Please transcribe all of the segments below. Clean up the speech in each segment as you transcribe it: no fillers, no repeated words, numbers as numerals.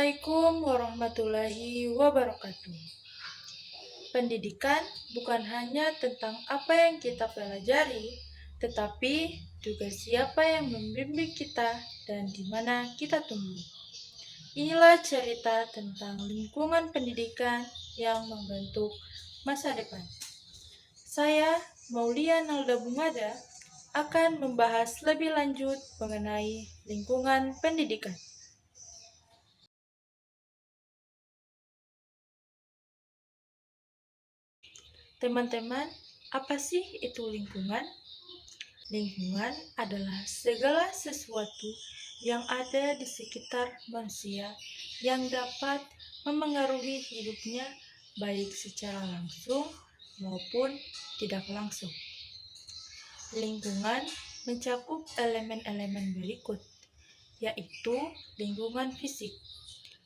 Assalamualaikum warahmatullahi wabarakatuh. Pendidikan bukan hanya tentang apa yang kita pelajari, tetapi juga siapa yang membimbing kita dan di mana kita tumbuh. Inilah cerita tentang lingkungan pendidikan yang membentuk masa depan. Saya, Maulia Nalda Bumada, akan membahas lebih lanjut mengenai lingkungan pendidikan. Teman-teman, apa sih itu lingkungan? Lingkungan adalah segala sesuatu yang ada di sekitar manusia yang dapat memengaruhi hidupnya baik secara langsung maupun tidak langsung. Lingkungan mencakup elemen-elemen berikut, yaitu lingkungan fisik,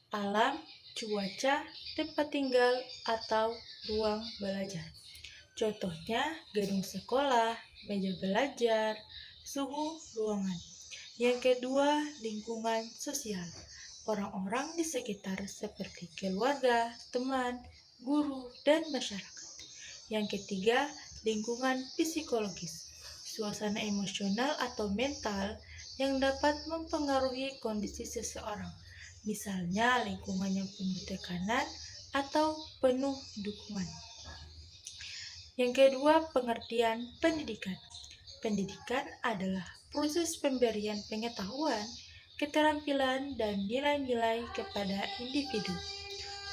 alam, cuaca, tempat tinggal, atau ruang belajar. Contohnya gedung sekolah, meja belajar, suhu ruangan. Yang kedua, lingkungan sosial. Orang-orang di sekitar seperti keluarga, teman, guru, dan masyarakat. Yang ketiga, lingkungan psikologis. Suasana emosional atau mental yang dapat mempengaruhi kondisi seseorang. Misalnya lingkungan yang penuh tekanan atau penuh dukungan. Yang kedua, pengertian pendidikan. Pendidikan adalah proses pemberian pengetahuan, keterampilan, dan nilai-nilai kepada individu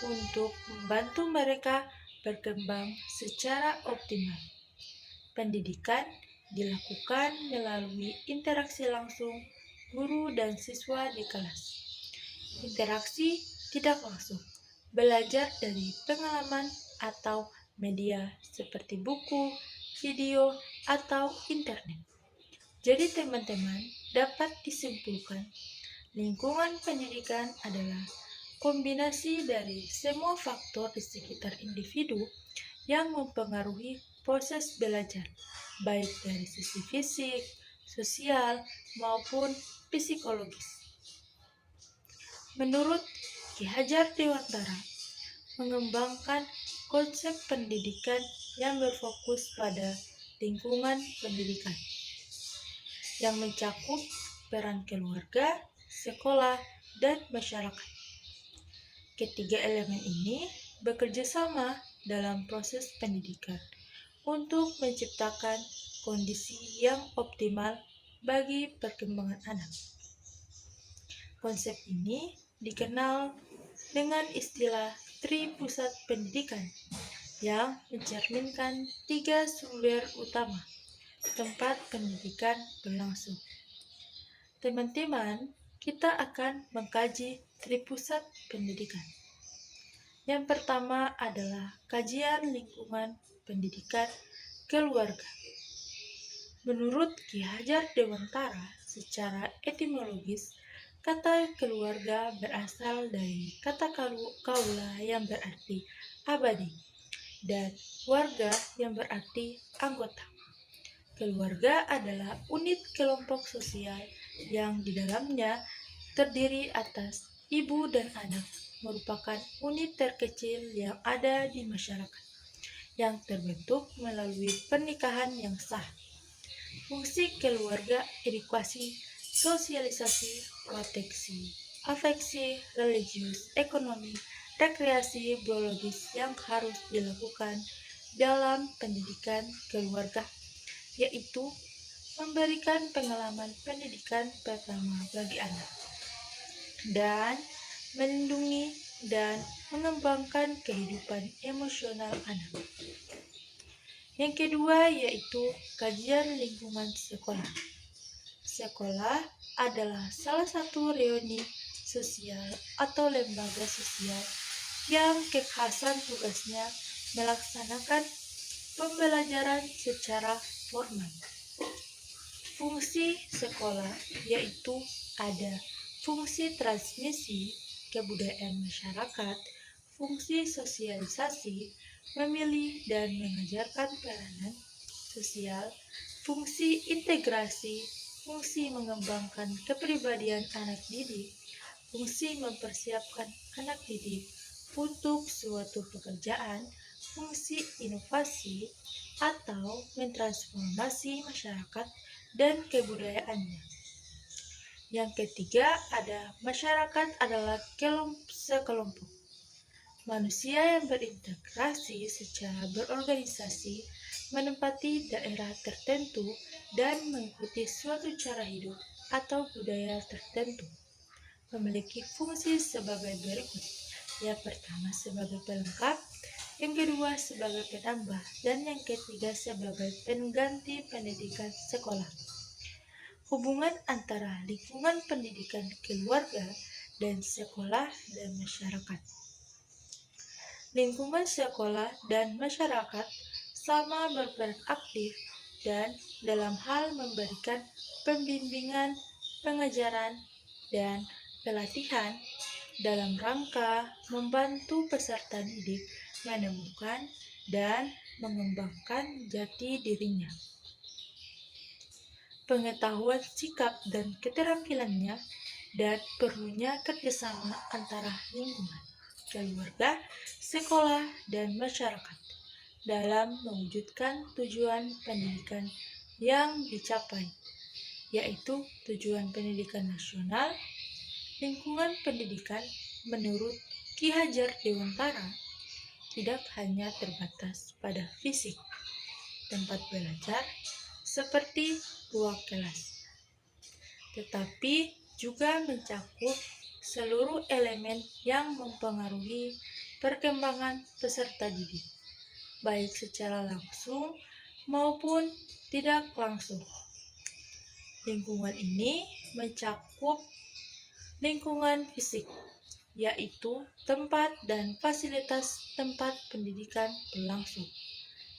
untuk membantu mereka berkembang secara optimal. Pendidikan dilakukan melalui interaksi langsung guru dan siswa di kelas. Interaksi tidak langsung, belajar dari pengalaman atau media seperti buku, video, atau internet. Jadi teman-teman, dapat disimpulkan, lingkungan pendidikan adalah kombinasi dari semua faktor di sekitar individu yang mempengaruhi proses belajar, baik dari sisi fisik, sosial, maupun psikologis. Menurut Ki Hajar Dewantara, mengembangkan konsep pendidikan yang berfokus pada lingkungan pendidikan yang mencakup peran keluarga, sekolah, dan masyarakat. Ketiga elemen ini bekerja sama dalam proses pendidikan untuk menciptakan kondisi yang optimal bagi perkembangan anak. Konsep ini dikenal dengan istilah Tripusat Pendidikan yang mencerminkan 3 sumber utama tempat pendidikan berlangsung. Teman-teman, kita akan mengkaji Tripusat Pendidikan. Yang pertama adalah kajian lingkungan pendidikan keluarga. Menurut Ki Hajar Dewantara, secara etimologis, kata keluarga berasal dari kata kaula yang berarti abadi dan warga yang berarti anggota. Keluarga adalah unit kelompok sosial yang di dalamnya terdiri atas ibu dan anak, merupakan unit terkecil yang ada di masyarakat, yang terbentuk melalui pernikahan yang sah. Fungsi keluarga edukasi, sosialisasi, proteksi, afeksi, religius, ekonomi, rekreasi, biologis yang harus dilakukan dalam pendidikan keluarga, yaitu memberikan pengalaman pendidikan pertama bagi anak dan melindungi dan mengembangkan kehidupan emosional anak. Yang kedua yaitu kajian lingkungan sekolah. Sekolah adalah salah satu reuni sosial atau lembaga sosial yang kekhasan tugasnya melaksanakan pembelajaran secara formal. Fungsi sekolah yaitu ada fungsi transmisi kebudayaan masyarakat, fungsi sosialisasi, memilih dan mengajarkan peranan sosial, fungsi integrasi, fungsi mengembangkan kepribadian anak didik, fungsi mempersiapkan anak didik untuk suatu pekerjaan, fungsi inovasi, atau mentransformasi masyarakat dan kebudayaannya. Yang ketiga ada masyarakat adalah sekelompok manusia yang berintegrasi secara berorganisasi, menempati daerah tertentu, dan mengikuti suatu cara hidup atau budaya tertentu. Memiliki fungsi sebagai berikut. Yang pertama sebagai pelengkap, yang kedua sebagai penambah, dan yang ketiga sebagai pengganti pendidikan sekolah. Hubungan antara lingkungan pendidikan keluarga dan sekolah dan masyarakat. Lingkungan sekolah dan masyarakat sama berperan aktif dan dalam hal memberikan pembimbingan, pengajaran, dan pelatihan dalam rangka membantu peserta didik menemukan dan mengembangkan jati dirinya. Pengetahuan sikap dan keterampilannya, dan perlunya kerjasama antara lingkungan, keluarga, sekolah, dan masyarakat dalam mewujudkan tujuan pendidikan yang dicapai, yaitu tujuan pendidikan nasional. Lingkungan pendidikan menurut Ki Hajar Dewantara tidak hanya terbatas pada fisik, tempat belajar, seperti ruang kelas, tetapi juga mencakup seluruh elemen yang mempengaruhi perkembangan peserta didik, baik secara langsung maupun tidak langsung. Lingkungan ini mencakup lingkungan fisik, yaitu tempat dan fasilitas tempat pendidikan berlangsung,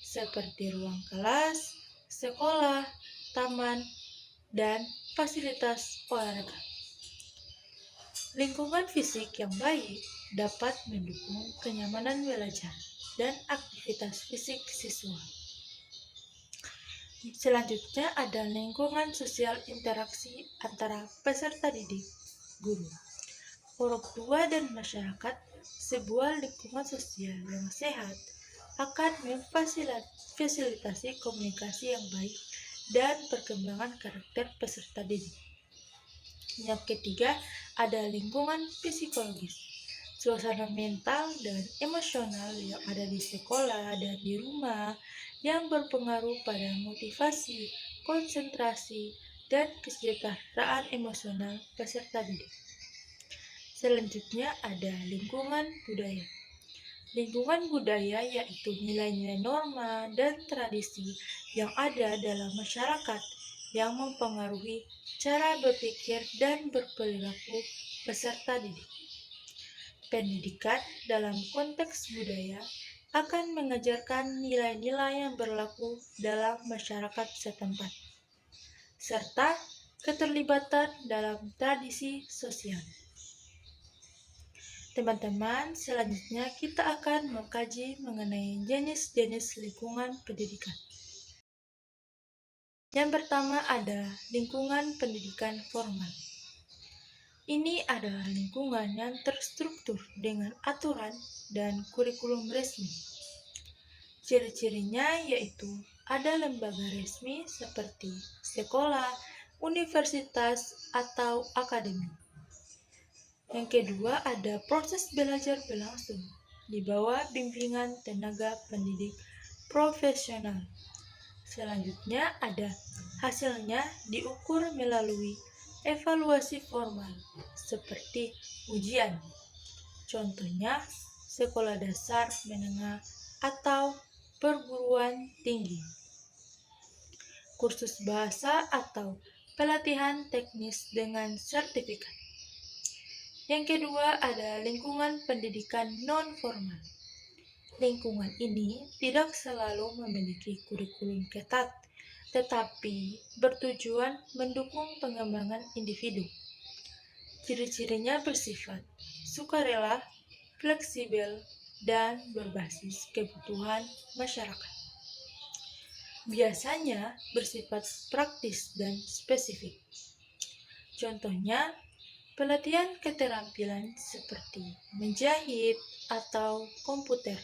seperti ruang kelas, sekolah, taman, dan fasilitas olahraga. Lingkungan fisik yang baik dapat mendukung kenyamanan belajar dan aktivitas fisik siswa. Selanjutnya ada lingkungan sosial interaksi antara peserta didik, guru, orang tua, dan masyarakat. Sebuah lingkungan sosial yang sehat akan memfasilitasi komunikasi yang baik dan perkembangan karakter peserta didik. Yang ketiga, ada lingkungan psikologis. Suasana mental dan emosional yang ada di sekolah dan di rumah yang berpengaruh pada motivasi, konsentrasi, dan kesejahteraan emosional peserta didik. Selanjutnya ada lingkungan budaya. Lingkungan budaya yaitu nilai-nilai norma dan tradisi yang ada dalam masyarakat yang mempengaruhi cara berpikir dan berperilaku peserta didik. Pendidikan dalam konteks budaya akan mengajarkan nilai-nilai yang berlaku dalam masyarakat setempat, serta keterlibatan dalam tradisi sosial. Teman-teman, selanjutnya kita akan mengkaji mengenai jenis-jenis lingkungan pendidikan. Yang pertama ada lingkungan pendidikan formal. Ini adalah lingkungan yang terstruktur dengan aturan dan kurikulum resmi. Ciri-cirinya yaitu ada lembaga resmi seperti sekolah, universitas, atau akademi. Yang kedua ada proses belajar berlangsung di bawah bimbingan tenaga pendidik profesional. Selanjutnya ada hasilnya diukur melalui evaluasi formal seperti ujian. Contohnya sekolah dasar, menengah, atau perguruan tinggi. Kursus bahasa atau pelatihan teknis dengan sertifikat. Yang kedua ada lingkungan pendidikan non-formal. Lingkungan ini tidak selalu memiliki kurikulum ketat, tetapi bertujuan mendukung pengembangan individu. Ciri-cirinya bersifat sukarela, fleksibel, dan berbasis kebutuhan masyarakat. Biasanya bersifat praktis dan spesifik. Contohnya, pelatihan keterampilan seperti menjahit atau komputer.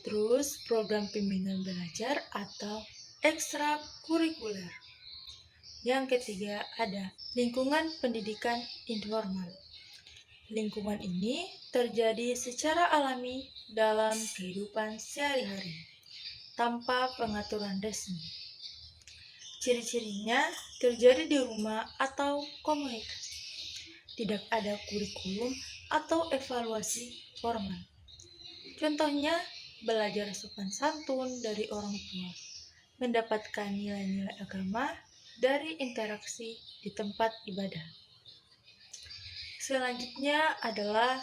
Terus program bimbingan belajar atau ekstrakurikuler. Yang ketiga ada lingkungan pendidikan informal. Lingkungan ini terjadi secara alami dalam kehidupan sehari-hari, tanpa pengaturan resmi. Ciri-cirinya terjadi di rumah atau komunitas. Tidak ada kurikulum atau evaluasi formal. Contohnya, belajar sopan santun dari orang tua, mendapatkan nilai-nilai agama dari interaksi di tempat ibadah. Selanjutnya adalah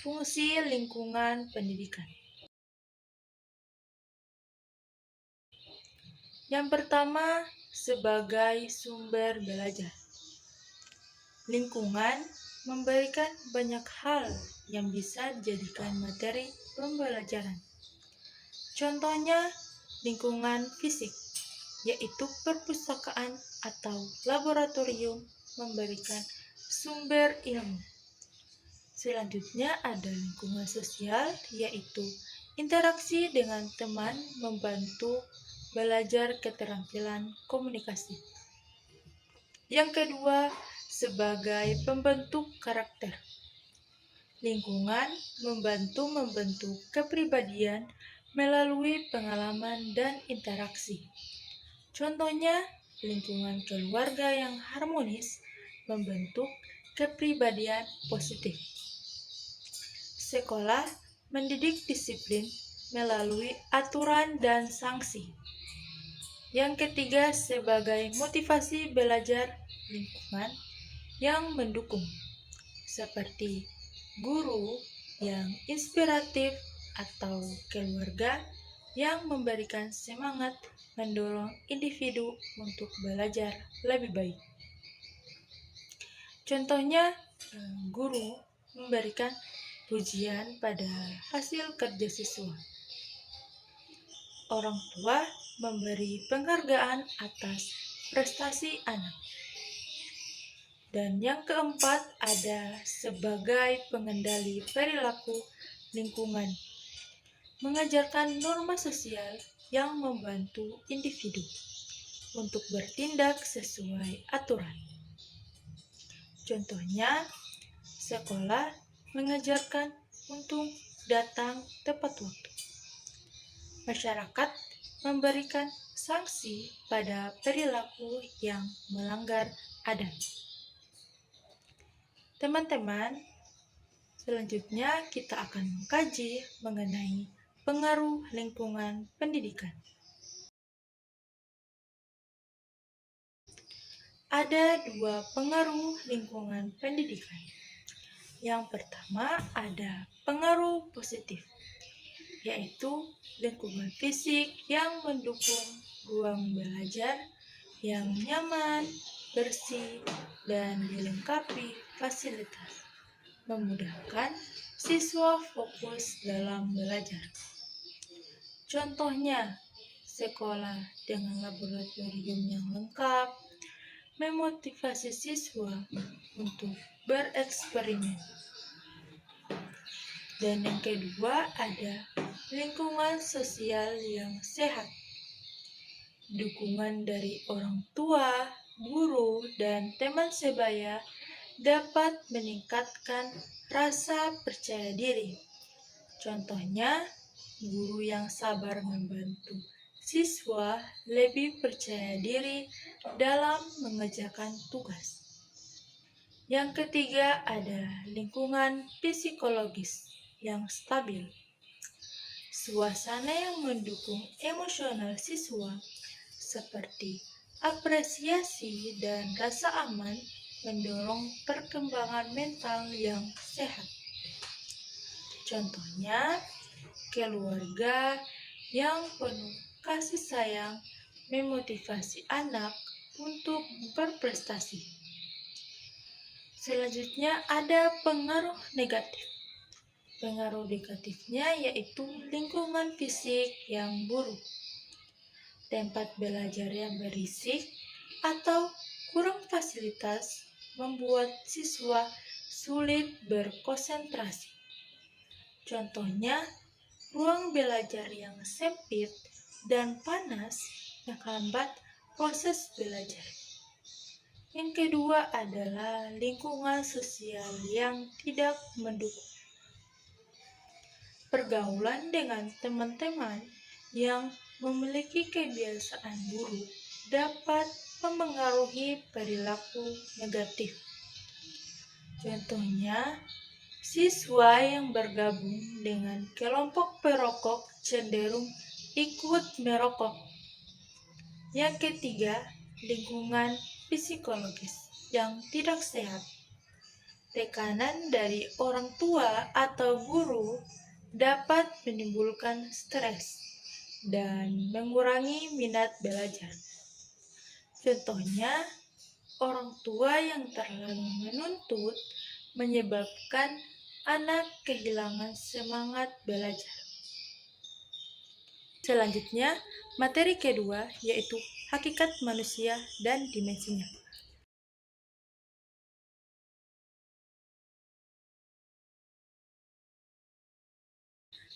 fungsi lingkungan pendidikan. Yang pertama, sebagai sumber belajar. Lingkungan memberikan banyak hal yang bisa dijadikan materi pembelajaran. Contohnya, lingkungan fisik, yaitu perpustakaan atau laboratorium memberikan sumber ilmu. Selanjutnya ada lingkungan sosial, yaitu interaksi dengan teman membantu belajar keterampilan komunikasi. Yang kedua, sebagai pembentuk karakter. Lingkungan membantu membentuk kepribadian melalui pengalaman dan interaksi. Contohnya, lingkungan keluarga yang harmonis membentuk kepribadian positif. Sekolah mendidik disiplin melalui aturan dan sanksi. Yang ketiga, sebagai motivasi belajar, lingkungan yang mendukung, seperti guru yang inspiratif atau keluarga yang memberikan semangat mendorong individu untuk belajar lebih baik. Contohnya, guru memberikan pujian pada hasil kerja siswa. Orang tua memberi penghargaan atas prestasi anak. Dan yang keempat ada sebagai pengendali perilaku lingkungan. Mengajarkan norma sosial yang membantu individu untuk bertindak sesuai aturan. Contohnya, sekolah mengajarkan untuk datang tepat waktu. Masyarakat memberikan sanksi pada perilaku yang melanggar adat. Teman-teman, selanjutnya kita akan mengkaji mengenai pengaruh lingkungan pendidikan. Ada dua pengaruh lingkungan pendidikan. Yang pertama ada pengaruh positif, yaitu lingkungan fisik yang mendukung ruang belajar yang nyaman, bersih, dan dilengkapi fasilitas, memudahkan siswa fokus dalam belajar. Contohnya, sekolah dengan laboratorium yang lengkap memotivasi siswa untuk bereksperimen. Dan yang kedua ada lingkungan sosial yang sehat. Dukungan dari orang tua, guru, dan teman sebaya dapat meningkatkan rasa percaya diri. Contohnya, guru yang sabar membantu siswa lebih percaya diri dalam mengerjakan tugas. Yang ketiga ada lingkungan psikologis yang stabil. Suasana yang mendukung emosional siswa seperti apresiasi dan rasa aman mendorong perkembangan mental yang sehat. Contohnya, keluarga yang penuh kasih sayang memotivasi anak untuk berprestasi. Selanjutnya ada pengaruh negatif. Pengaruh negatifnya yaitu lingkungan fisik yang buruk, tempat belajar yang berisik atau kurang fasilitas membuat siswa sulit berkonsentrasi. Contohnya, ruang belajar yang sempit dan panas menghambat proses belajar. Yang kedua adalah lingkungan sosial yang tidak mendukung. Pergaulan dengan teman-teman yang memiliki kebiasaan buruk dapat mempengaruhi perilaku negatif. Contohnya, siswa yang bergabung dengan kelompok perokok cenderung ikut merokok. Yang ketiga, lingkungan psikologis yang tidak sehat. Tekanan dari orang tua atau guru dapat menimbulkan stres dan mengurangi minat belajar. Contohnya, orang tua yang terlalu menuntut menyebabkan anak kehilangan semangat belajar. Selanjutnya, materi kedua yaitu hakikat manusia dan dimensinya.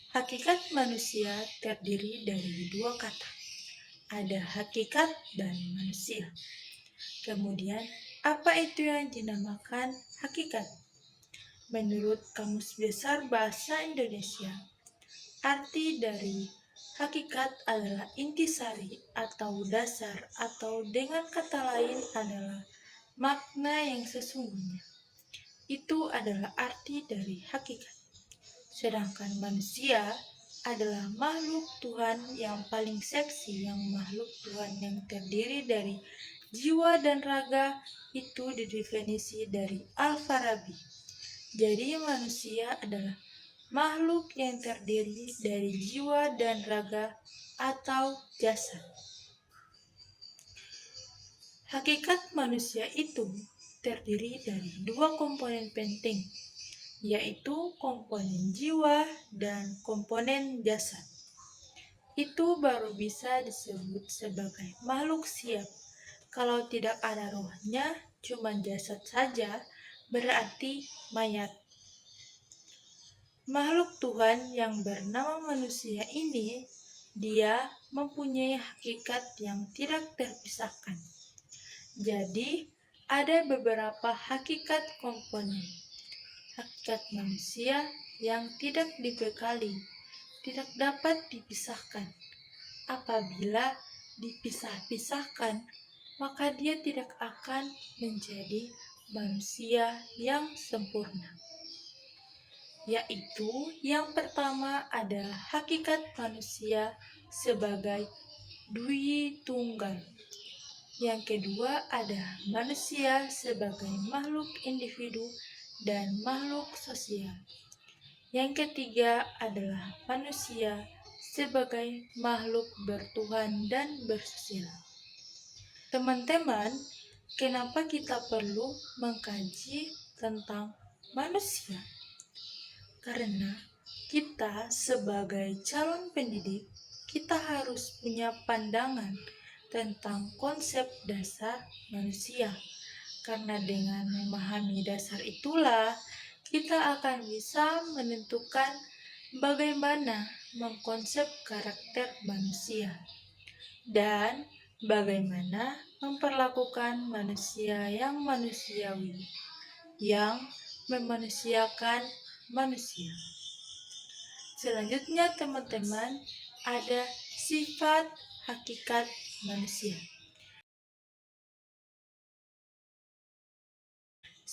Hakikat manusia terdiri dari dua kata. Ada hakikat dan manusia. Kemudian, apa itu yang dinamakan hakikat? Menurut Kamus Besar Bahasa Indonesia, arti dari hakikat adalah intisari atau dasar, atau dengan kata lain adalah makna yang sesungguhnya. Itu adalah arti dari hakikat. Sedangkan manusia adalah makhluk Tuhan yang paling seksi, yang makhluk Tuhan yang terdiri dari jiwa dan raga. Itu didefinisi dari Al-Farabi. Jadi manusia adalah makhluk yang terdiri dari jiwa dan raga atau jasad. Hakikat manusia itu terdiri dari dua komponen penting, yaitu komponen jiwa dan komponen jasad. Itu baru bisa disebut sebagai makhluk siap. Kalau tidak ada rohnya, cuma jasad saja, berarti mayat. Makhluk Tuhan yang bernama manusia ini, dia mempunyai hakikat yang tidak terpisahkan. Jadi, ada beberapa hakikat komponen hakikat manusia yang tidak dibekali, tidak dapat dipisahkan. Apabila dipisah-pisahkan, maka dia tidak akan menjadi manusia yang sempurna. Yaitu yang pertama adalah hakikat manusia sebagai Dwi Tunggal. Yang kedua ada manusia sebagai makhluk individu dan makhluk sosial. Yang ketiga adalah manusia sebagai makhluk bertuhan dan bersosial. Teman-teman, kenapa kita perlu mengkaji tentang manusia? Karena kita sebagai calon pendidik, kita harus punya pandangan tentang konsep dasar manusia. Karena dengan memahami dasar itulah, kita akan bisa menentukan bagaimana mengkonsep karakter manusia dan bagaimana memperlakukan manusia yang manusiawi, yang memanusiakan manusia. Selanjutnya teman-teman, ada sifat hakikat manusia.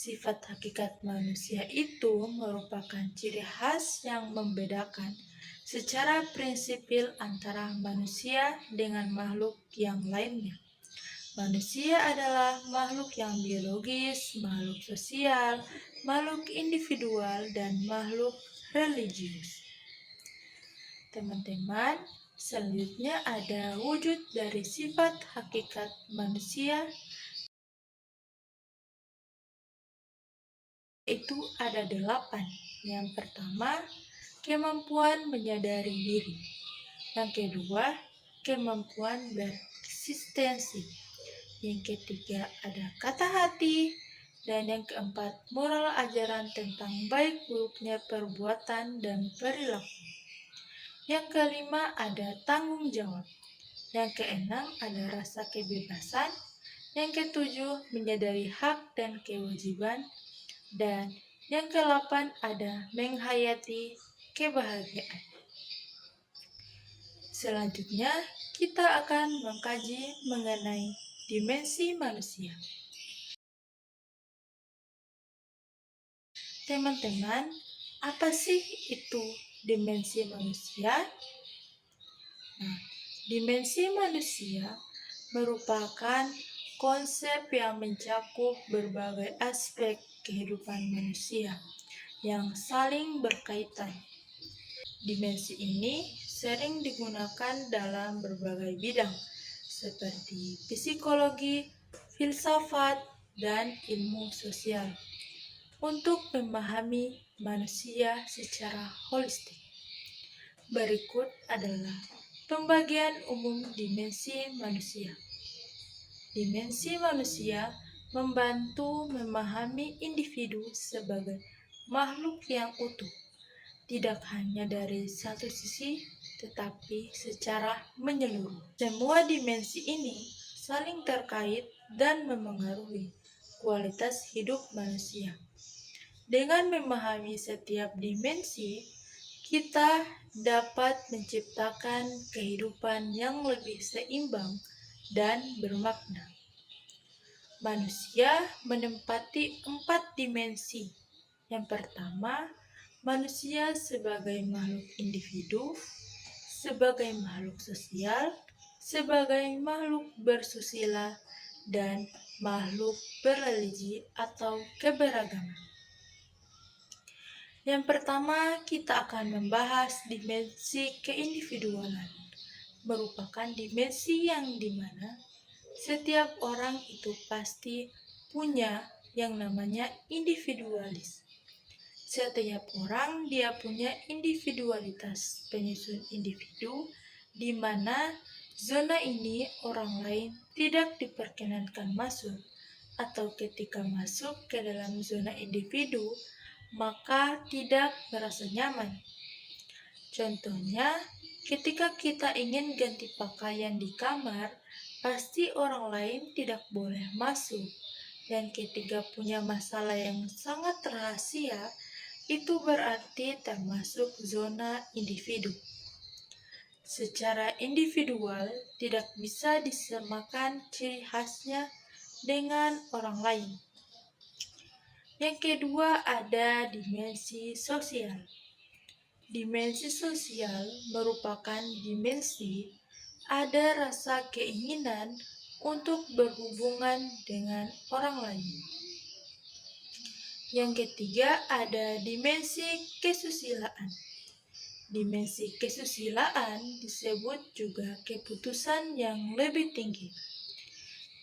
Sifat hakikat manusia itu merupakan ciri khas yang membedakan secara prinsipil antara manusia dengan makhluk yang lainnya. Manusia adalah makhluk yang biologis, makhluk sosial, makhluk individual, dan makhluk religius. Teman-teman, selanjutnya ada wujud dari sifat hakikat manusia, itu ada 8. Yang pertama, kemampuan menyadari diri. Yang kedua, kemampuan bereksistensi. Yang ketiga, ada kata hati. Dan yang keempat, moral ajaran tentang baik buruknya perbuatan dan perilaku. Yang kelima, ada tanggung jawab. Yang keenam, ada rasa kebebasan. Yang ketujuh, menyadari hak dan kewajiban. Dan yang kedelapan, ada menghayati kebahagiaan. Selanjutnya, kita akan mengkaji mengenai dimensi manusia. Teman-teman, apa sih itu dimensi manusia? Nah, dimensi manusia merupakan konsep yang mencakup berbagai aspek kehidupan manusia yang saling berkaitan. Dimensi ini sering digunakan dalam berbagai bidang seperti psikologi, filsafat, dan ilmu sosial untuk memahami manusia secara holistik. Berikut adalah pembagian umum dimensi manusia. Dimensi manusia membantu memahami individu sebagai makhluk yang utuh, tidak hanya dari satu sisi, tetapi secara menyeluruh. Semua dimensi ini saling terkait dan memengaruhi kualitas hidup manusia. Dengan memahami setiap dimensi, kita dapat menciptakan kehidupan yang lebih seimbang dan bermakna. Manusia menempati 4 dimensi. Yang pertama, manusia sebagai makhluk individu, sebagai makhluk sosial, sebagai makhluk bersusila, dan makhluk berreligi atau keberagaman. Yang pertama, kita akan membahas dimensi keindividualan. Merupakan dimensi yang dimana setiap orang itu pasti punya yang namanya individualis. Setiap orang dia punya individualitas penyusun individu, di mana zona ini orang lain tidak diperkenankan masuk, atau ketika masuk ke dalam zona individu, maka tidak merasa nyaman. Contohnya, ketika kita ingin ganti pakaian di kamar, pasti orang lain tidak boleh masuk. Dan ketika punya masalah yang sangat rahasia, itu berarti termasuk zona individu. Secara individual, tidak bisa disamakan ciri khasnya dengan orang lain. Yang kedua, ada dimensi sosial. Dimensi sosial merupakan dimensi ada rasa keinginan untuk berhubungan dengan orang lain. Yang ketiga, ada dimensi kesusilaan. Dimensi kesusilaan disebut juga keputusan yang lebih tinggi.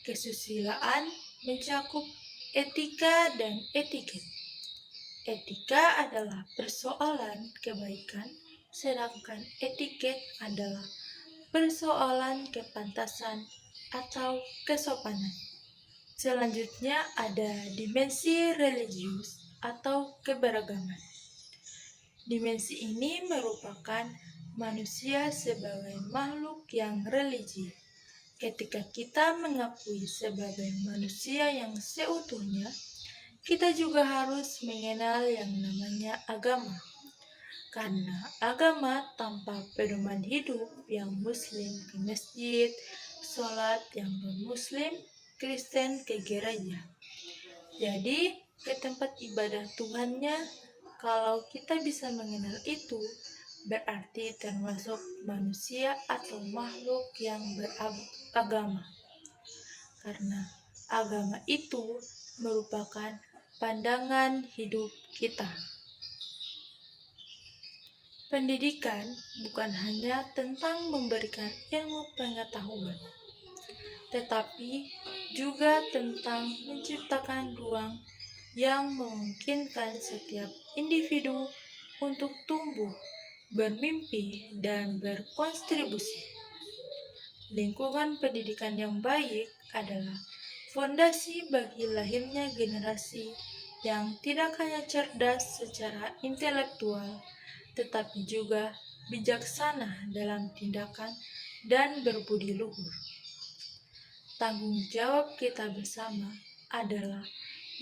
Kesusilaan mencakup etika dan etiket. Etika adalah persoalan kebaikan, sedangkan etiket adalah persoalan kepantasan atau kesopanan. Selanjutnya ada dimensi religius atau keberagaman. Dimensi ini merupakan manusia sebagai makhluk yang religi. Ketika kita mengakui sebagai manusia yang seutuhnya, kita juga harus mengenal yang namanya agama. Karena agama tanpa pedoman hidup yang muslim ke masjid, sholat yang non-muslim, Kristen ke gereja. Jadi, ke tempat ibadah Tuhannya, kalau kita bisa mengenal itu, berarti termasuk manusia atau makhluk yang beragama. Karena agama itu merupakan pandangan hidup kita. Pendidikan bukan hanya tentang memberikan ilmu pengetahuan, tetapi juga tentang menciptakan ruang yang memungkinkan setiap individu untuk tumbuh, bermimpi, dan berkontribusi. Lingkungan pendidikan yang baik adalah fondasi bagi lahirnya generasi yang tidak hanya cerdas secara intelektual, tetapi juga bijaksana dalam tindakan dan berbudi luhur. Tanggung jawab kita bersama adalah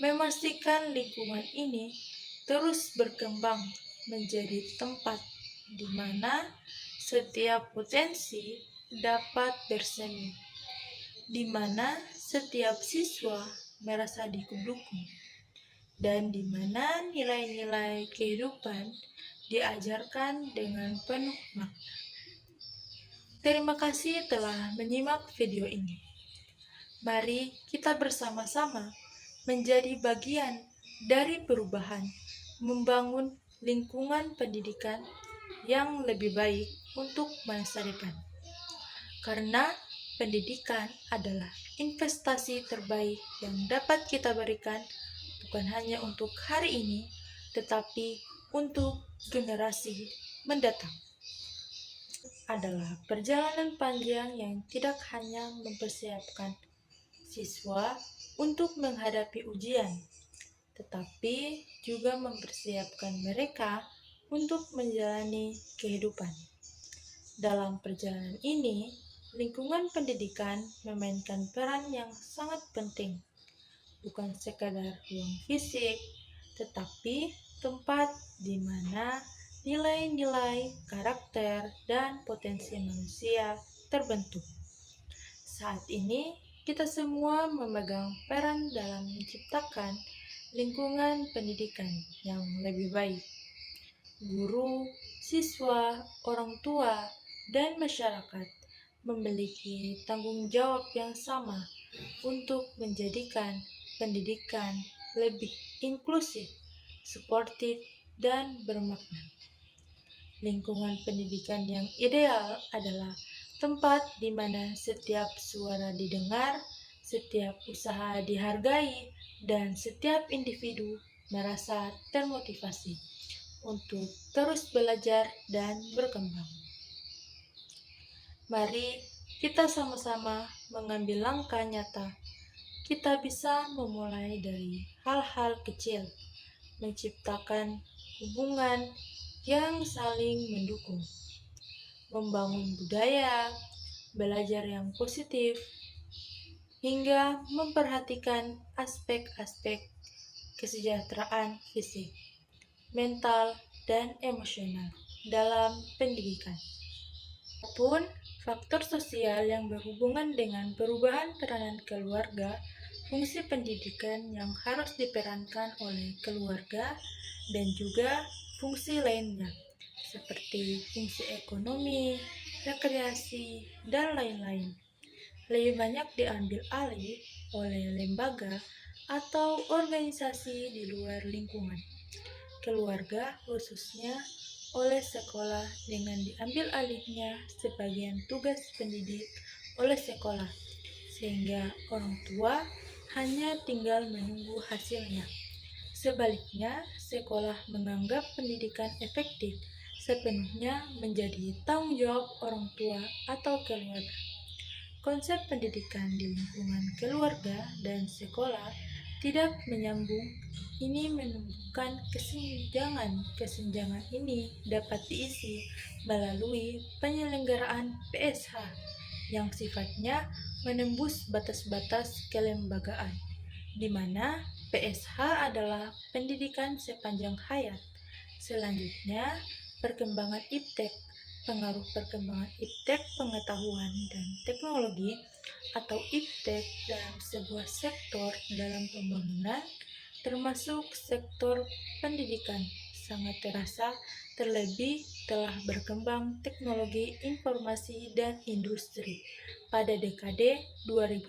memastikan lingkungan ini terus berkembang menjadi tempat di mana setiap potensi dapat bersemi, di mana setiap siswa merasa didukung, dan di mana nilai-nilai kehidupan diajarkan dengan penuh makna. Terima kasih telah menyimak video ini. Mari kita bersama-sama menjadi bagian dari perubahan, membangun lingkungan pendidikan yang lebih baik untuk masa depan. Karena pendidikan adalah investasi terbaik yang dapat kita berikan bukan hanya untuk hari ini, tetapi untuk generasi mendatang. Adalah perjalanan panjang yang tidak hanya mempersiapkan siswa untuk menghadapi ujian, tetapi juga mempersiapkan mereka untuk menjalani kehidupan. Dalam perjalanan ini, lingkungan pendidikan memainkan peran yang sangat penting, bukan sekadar ruang fisik, tetapi tempat di mana nilai-nilai, karakter, dan potensi manusia terbentuk. Saat ini, kita semua memegang peran dalam menciptakan lingkungan pendidikan yang lebih baik. Guru, siswa, orang tua, dan masyarakat memiliki tanggung jawab yang sama untuk menjadikan pendidikan lebih inklusif, suportif, dan bermakna. Lingkungan pendidikan yang ideal adalah tempat di mana setiap suara didengar, setiap usaha dihargai, dan setiap individu merasa termotivasi untuk terus belajar dan berkembang. Mari kita sama-sama mengambil langkah nyata. Kita bisa memulai dari hal-hal kecil, menciptakan hubungan yang saling mendukung, membangun budaya, belajar yang positif, hingga memperhatikan aspek-aspek kesejahteraan fisik, mental, dan emosional dalam pendidikan. Apapun faktor sosial yang berhubungan dengan perubahan peranan keluarga, fungsi pendidikan yang harus diperankan oleh keluarga, dan juga fungsi lainnya, seperti fungsi ekonomi, rekreasi, dan lain-lain, lebih banyak diambil alih oleh lembaga atau organisasi di luar lingkungan keluarga, khususnya oleh sekolah, dengan diambil alihnya sebagian tugas pendidik oleh sekolah, sehingga orang tua hanya tinggal menunggu hasilnya. Sebaliknya, sekolah menganggap pendidikan efektif sepenuhnya menjadi tanggung jawab orang tua atau keluarga. Konsep pendidikan di lingkungan keluarga dan sekolah tidak menyambung. Ini menunjukkan kesenjangan. Kesenjangan ini dapat diisi melalui penyelenggaraan PSH yang sifatnya menembus batas-batas kelembagaan, di mana PSH adalah pendidikan sepanjang hayat. Selanjutnya, perkembangan iptek. Pengaruh perkembangan iptek pengetahuan dan teknologi atau iptek dalam sebuah sektor dalam pembangunan, termasuk sektor pendidikan, sangat terasa, terlebih telah berkembang teknologi informasi dan industri pada dekade 2010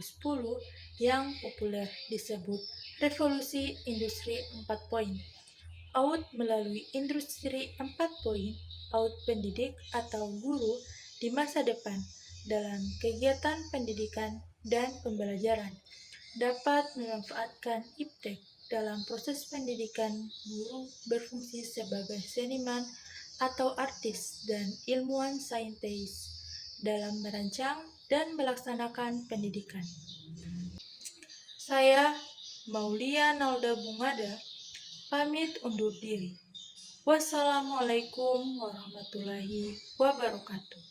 yang populer disebut revolusi industri 4.0. Out melalui industri 4.0, out pendidik atau guru di masa depan dalam kegiatan pendidikan dan pembelajaran dapat memanfaatkan iptek dalam proses pendidikan. Guru berfungsi sebagai seniman atau artis dan ilmuwan saintis dalam merancang dan melaksanakan pendidikan. Saya, Maulia Nalda Bungada, pamit undur diri. Wassalamualaikum warahmatullahi wabarakatuh.